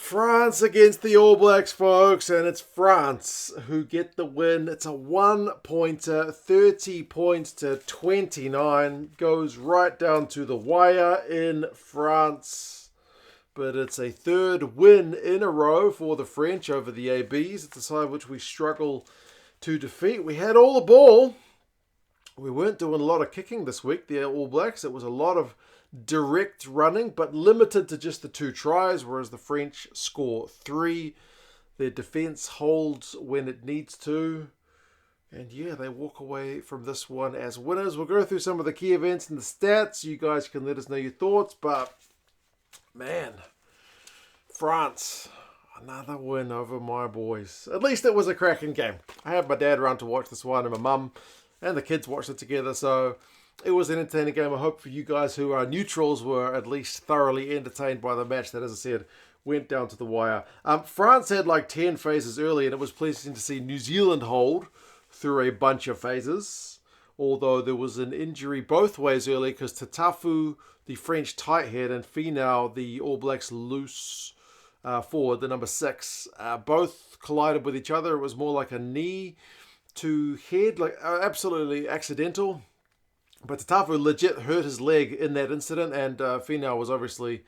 France against the All Blacks, folks, and it's France who get the win. It's a one-pointer, 30 points to 29. Goes right down to the wire in France. But it's a third win in a row for the French over the ABs. It's a side which we struggle to defeat. We had all the ball. We weren't doing a lot of kicking this week, the All Blacks. It was a lot of direct running, but limited to just the 2 tries, whereas the French score 3. Their defence holds when it needs to. And yeah, they walk away from this one as winners. We'll go through some of the key events and the stats. You guys can let us know your thoughts, but man, France, another win over my boys. At least it was a cracking game. I had my dad around to watch this one and my mum and the kids watched it together, so it was an entertaining game. I hope for you guys who are neutrals were at least thoroughly entertained by the match that, as I said, went down to the wire. France had like 10 phases early, and it was pleasing to see New Zealand hold through a bunch of phases, although there was an injury both ways early because Tatafu, the French tight head, and Finau, the All Blacks loose forward, the number 6, both collided with each other. It was more like a knee to head, like absolutely accidental. But Tatafu legit hurt his leg in that incident, and Finau was obviously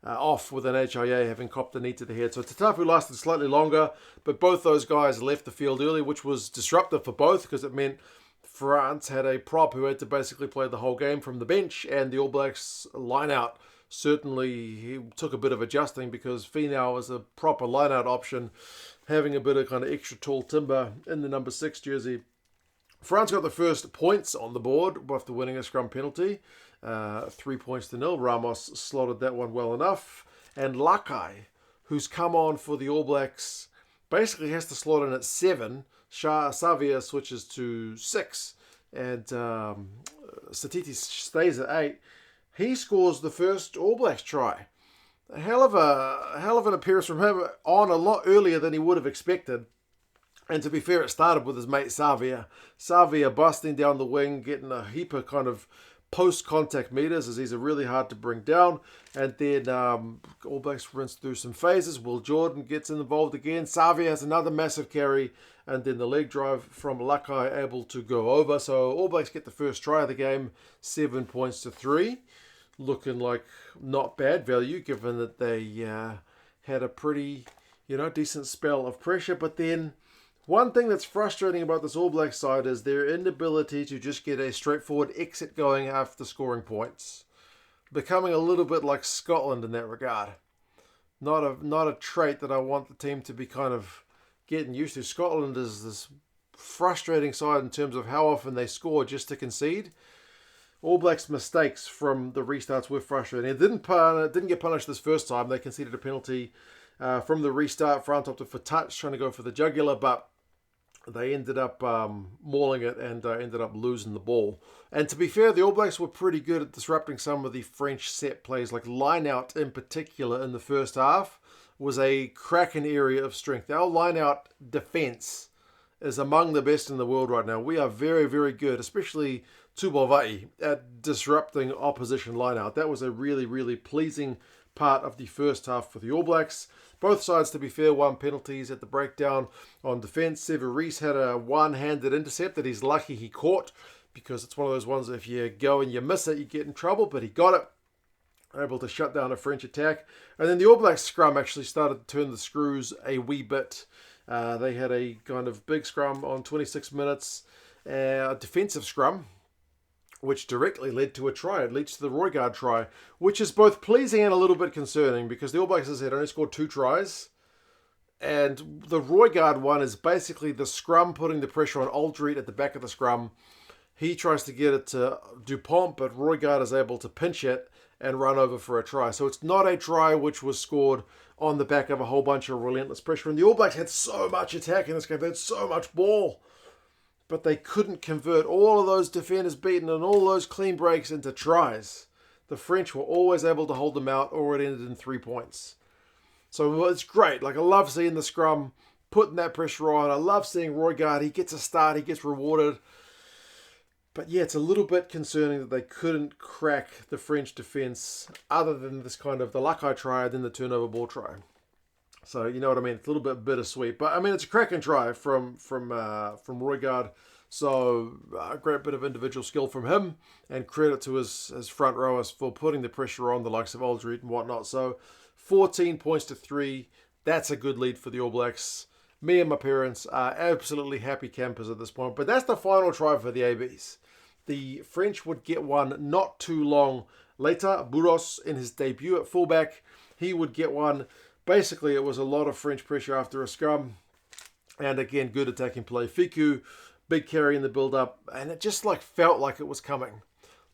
off with an HIA, having copped a knee to the head. So Tatafu lasted slightly longer, but both those guys left the field early, which was disruptive for both because it meant France had a prop who had to basically play the whole game from the bench, and the All Blacks line-out certainly he took a bit of adjusting because Finau is a proper line-out option, having a bit of kind of extra tall timber in the number 6 jersey. France got the first points on the board after winning a scrum penalty. 3 points to 0. Ramos slotted that one well enough. And Lakai, who's come on for the All Blacks, basically has to slot in at 7. Savia switches to 6. And Satiti stays at 8. He scores the first All Blacks try. A hell of an appearance from him, on a lot earlier than he would have expected. And to be fair, it started with his mate Savia. Savia busting down the wing, getting a heap of kind of post-contact meters as he's really hard to bring down. And then All Blacks rinse through some phases. Will Jordan gets involved again. Savia has another massive carry. And then the leg drive from Lakai able to go over. So All Blacks get the first try of the game, 7 points to 3. Looking like not bad value given that they had a pretty, decent spell of pressure. But then one thing that's frustrating about this All Black side is their inability to just get a straightforward exit going after scoring points. Becoming a little bit like Scotland in that regard. Not a trait that I want the team to be kind of getting used to. Scotland is this frustrating side in terms of how often they score just to concede. All Blacks' mistakes from the restarts were frustrating. It didn't get punished this first time. They conceded a penalty from the restart. France opted for touch, trying to go for the jugular, but they ended up mauling it and ended up losing the ball. And to be fair, the All Blacks were pretty good at disrupting some of the French set plays, like line-out in particular in the first half was a cracking area of strength. Our line-out defence is among the best in the world right now. We are very, very good, especially Tubovai, at disrupting opposition line-out. That was a really, really pleasing part of the first half for the All Blacks. Both sides, to be fair, won penalties at the breakdown on defence. Severis had a one-handed intercept that he's lucky he caught because it's one of those ones that if you go and you miss it, you get in trouble, but he got it. Able to shut down a French attack. And then the All Blacks scrum actually started to turn the screws a wee bit. They had a kind of big scrum on 26 minutes, a defensive scrum, which directly led to a try. It leads to the Roygaard try, which is both pleasing and a little bit concerning because the All Blacks, as I said, only scored 2 tries. And the Roygaard one is basically the scrum putting the pressure on Aldred at the back of the scrum. He tries to get it to Dupont, but Roygaard is able to pinch it and run over for a try. So it's not a try which was scored on the back of a whole bunch of relentless pressure. And the All Blacks had so much attack in this game. They had so much ball. But they couldn't convert all of those defenders beaten and all those clean breaks into tries. The French were always able to hold them out, or it ended in 3 points. So it's great. Like, I love seeing the scrum, putting that pressure on. I love seeing Roygaard. He gets a start. He gets rewarded. But yeah, it's a little bit concerning that they couldn't crack the French defence other than this kind of the Lakai try and then the turnover ball try. So you know what I mean. It's a little bit bittersweet, but I mean it's a cracking try from Roygaard. So a great bit of individual skill from him, and credit to his front rowers for putting the pressure on the likes of Aldred and whatnot. So 14 points to 3. That's a good lead for the All Blacks. Me and my parents are absolutely happy campers at this point. But that's the final try for the ABs. The French would get one not too long later. Burros, in his debut at fullback, he would get one. Basically, it was a lot of French pressure after a scrum. And again, good attacking play. Fiku, big carry in the build-up. And it just felt like it was coming.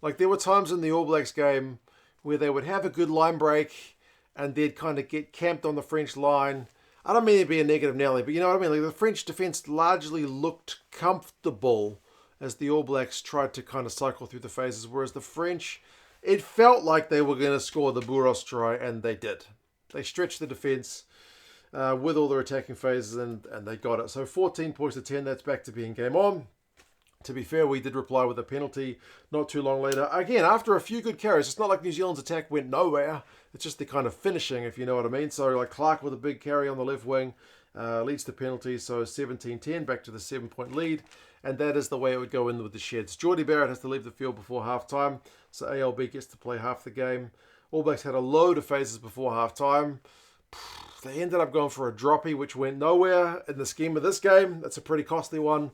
Like there were times in the All Blacks game where they would have a good line break and they'd kind of get camped on the French line. I don't mean to be a negative Nelly, but you know what I mean? Like the French defence largely looked comfortable as the All Blacks tried to kind of cycle through the phases, whereas the French, it felt like they were going to score the Burros try, and they did. They stretched the defence with all their attacking phases, and they got it. So 14 points to 10, that's back to being game on. To be fair, we did reply with a penalty not too long later. Again, after a few good carries, it's not like New Zealand's attack went nowhere. It's just the kind of finishing, if you know what I mean. So like Clark with a big carry on the left wing leads to penalties. So 17-10, back to the 7-point lead. And that is the way it would go in with the Sheds. Geordie Barrett has to leave the field before half-time. So ALB gets to play half the game. All Blacks had a load of phases before half-time. They ended up going for a droppy, which went nowhere in the scheme of this game. That's a pretty costly one.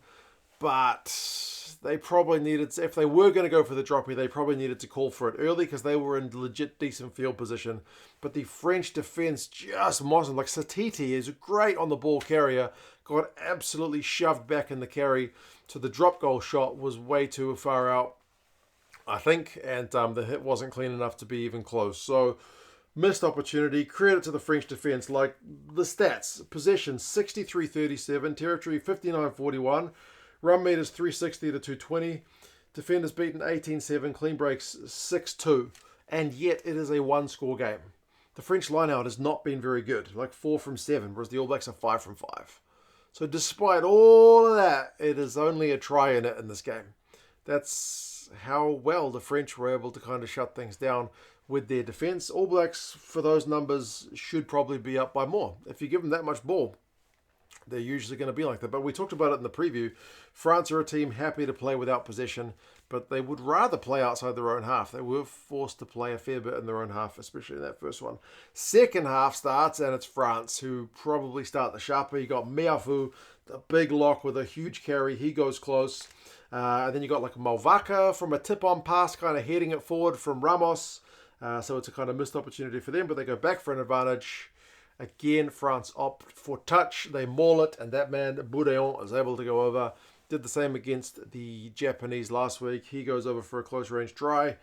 But they probably needed, if they were going to go for the droppy, they probably needed to call for it early because they were in legit decent field position. But the French defence just wasn't. Like Satiti is great on the ball carrier, got absolutely shoved back in the carry. So the drop goal shot was way too far out, I think, and the hit wasn't clean enough to be even close. So missed opportunity. Credit to the French defence. Like the stats, possession 63-37, territory 59-41. Run meters 360 to 220. Defenders beaten 18-7. Clean breaks 6-2. And yet it is a one-score game. The French line-out has not been very good. Like 4 from 7, whereas the All Blacks are 5 from 5. So despite all of that, it is only a try in it in this game. That's how well the French were able to kind of shut things down with their defence. All Blacks, for those numbers, should probably be up by more. If you give them that much ball, they're usually going to be like that. But we talked about it in the preview. France are a team happy to play without possession, but they would rather play outside their own half. They were forced to play a fair bit in their own half, especially in that first one. Second half starts, and it's France who probably start the sharper. You got Miafu, the big lock with a huge carry. He goes close. And then you got like Malvaka from a tip-on pass, kind of heading it forward from Ramos. So it's a kind of missed opportunity for them, but they go back for an advantage. Again, France opt for touch. They maul it, and that man, Boudéon, is able to go over. Did the same against the Japanese last week. He goes over for a close-range try.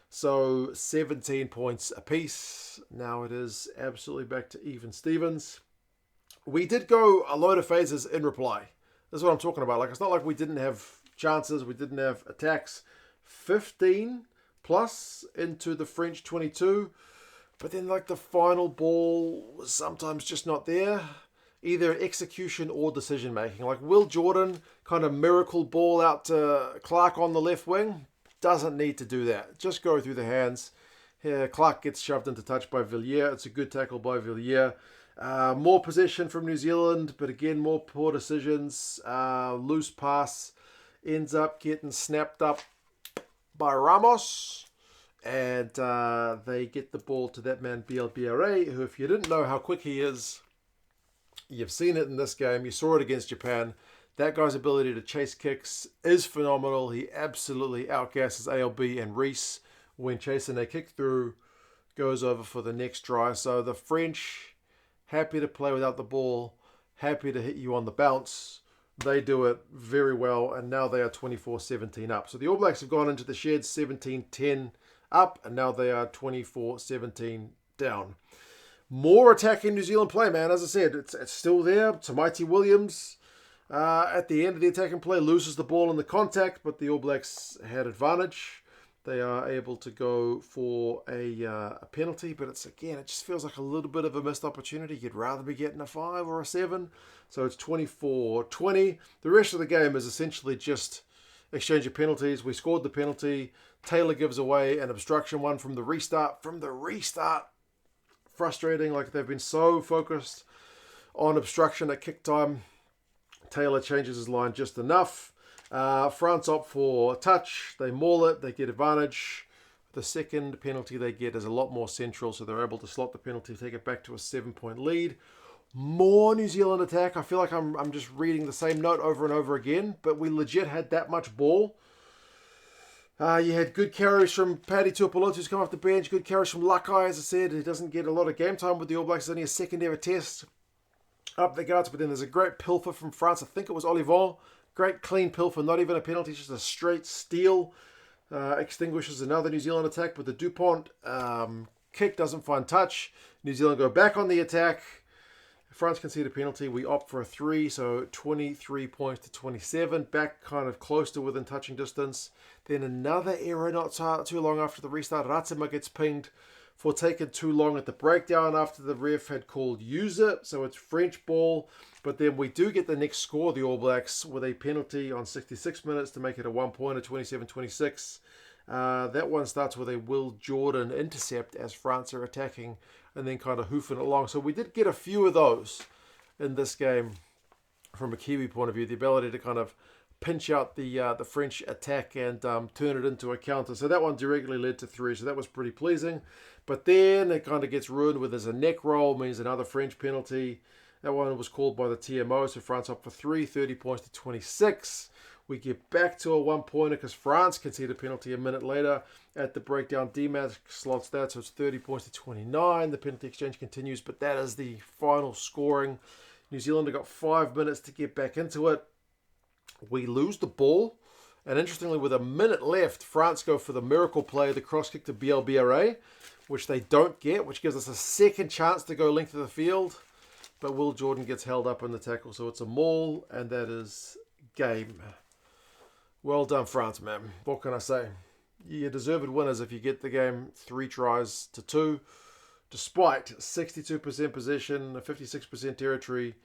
So 17 points apiece. Now it is absolutely back to even Stevens. We did go a load of phases in reply. This is what I'm talking about. Like, it's not like we didn't have chances. We didn't have attacks. 15 plus into the French 22. But then, like, the final ball was sometimes just not there. Either execution or decision-making. Like, Will Jordan, kind of miracle ball out to Clark on the left wing. Doesn't need to do that. Just go through the hands. Here, Clark gets shoved into touch by Villiers. It's a good tackle by Villiers. More possession from New Zealand, but again, more poor decisions. Loose pass ends up getting snapped up by Ramos. And they get the ball to that man, BLBRA, who, if you didn't know how quick he is, you've seen it in this game. You saw it against Japan. That guy's ability to chase kicks is phenomenal. He absolutely outgasses ALB and Reese when chasing a kick through. Goes over for the next try. So the French, happy to play without the ball, happy to hit you on the bounce. They do it very well, and now they are 24-17 up. So the All Blacks have gone into the Sheds 17-10 up, and now they are 24-17 down. More attacking New Zealand play, man. As I said, it's still there. Tamaiti Williams, at the end of the attacking play, loses the ball in the contact, but the All Blacks had advantage. They are able to go for a penalty, but it just feels like a little bit of a missed opportunity. You'd rather be getting a 5 or a 7. So it's 24-20. The rest of the game is essentially just exchange of penalties. We scored the penalty. Taylor gives away an obstruction one from the restart. Frustrating. Like, they've been so focused on obstruction at kick time. Taylor changes his line just enough. France opt for touch. They maul it. They get advantage. The second penalty they get is a lot more central, so they're able to slot the penalty, take it back to a 7-point lead. More New Zealand attack. I feel like I'm just reading the same note over and over again, but we legit had that much ball. You had good carries from Paddy Tuipulotu, who's come off the bench. Good carries from Lakai, as I said. He doesn't get a lot of game time with the All Blacks. It's only a second ever test. Up the guts, but then there's a great pilfer from France. I think it was Olivon. Great clean pilfer, not even a penalty, just a straight steal. Extinguishes another New Zealand attack, but the Dupont kick doesn't find touch. New Zealand go back on the attack. France concede a penalty. We opt for a 3, so 23 points to 27. Back kind of close to within touching distance. Then another error not too long after the restart. Ratzema gets pinged for taking too long at the breakdown after the ref had called use it. So it's French ball. But then we do get the next score, the All Blacks, with a penalty on 66 minutes to make it a 1-pointer, 27-26. That one starts with a Will Jordan intercept as France are attacking and then kind of hoofing it along. So we did get a few of those in this game from a Kiwi point of view. The ability to kind of pinch out the French attack and turn it into a counter. So that one directly led to 3. So that was pretty pleasing. But then it kind of gets ruined with there's a neck roll, means another French penalty. That one was called by the TMO. So France up for 3, 30 points to 26. We get back to a 1-pointer because France conceded a penalty a minute later at the breakdown. DMAC slots that, so it's 30 points to 29. The penalty exchange continues, but that is the final scoring. New Zealand have got 5 minutes to get back into it. We lose the ball, and interestingly, with a minute left, France go for the miracle play, the cross kick to BLBRA, which they don't get, which gives us a second chance to go length of the field. But Will Jordan gets held up in the tackle, so it's a maul, and that is game. Well done, France, man. What can I say? You deserved winners if you get the game 3 tries to 2. Despite 62% possession, 56% territory,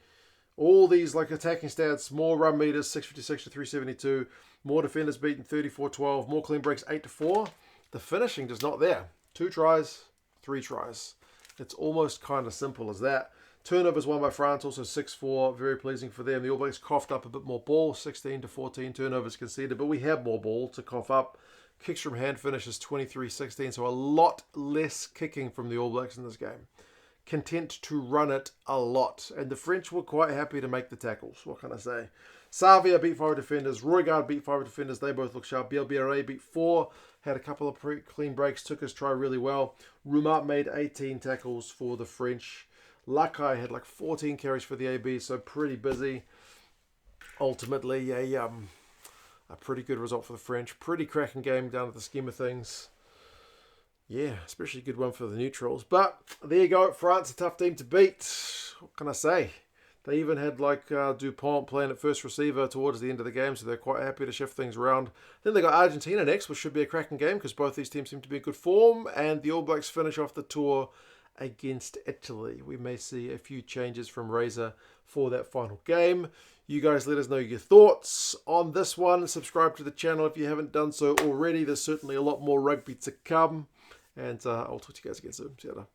all these like attacking stats, more run meters, 656 to 372, more defenders beaten, 34-12, more clean breaks, 8-4. The finishing just not there. 2 tries, 3 tries. It's almost kind of simple as that. Turnovers won by France, also 6-4, very pleasing for them. The All Blacks coughed up a bit more ball, 16 to 14 turnovers conceded, but we had more ball to cough up. Kicks from hand finishes 23-16, so a lot less kicking from the All Blacks in this game. Content to run it a lot, and the French were quite happy to make the tackles. What can I say? Savia beat 5 defenders, Roygaard beat 5 defenders, they both look sharp. BLBRA beat 4, had a couple of clean breaks, took his try really well. Roumat made 18 tackles for the French. Lakai had like 14 carries for the AB, so pretty busy. Ultimately, a pretty good result for the French. Pretty cracking game down at the scheme of things. Yeah, especially a good one for the neutrals. But there you go, France, a tough team to beat. What can I say? They even had like Dupont playing at first receiver towards the end of the game, so they're quite happy to shift things around. Then they got Argentina next, which should be a cracking game because both these teams seem to be in good form, and the All Blacks finish off the tour against Italy. We may see a few changes from Razor for that final game. You guys let us know your thoughts on this one. Subscribe to the channel if you haven't done so already. There's certainly a lot more rugby to come. And I'll talk to you guys again soon. See you later.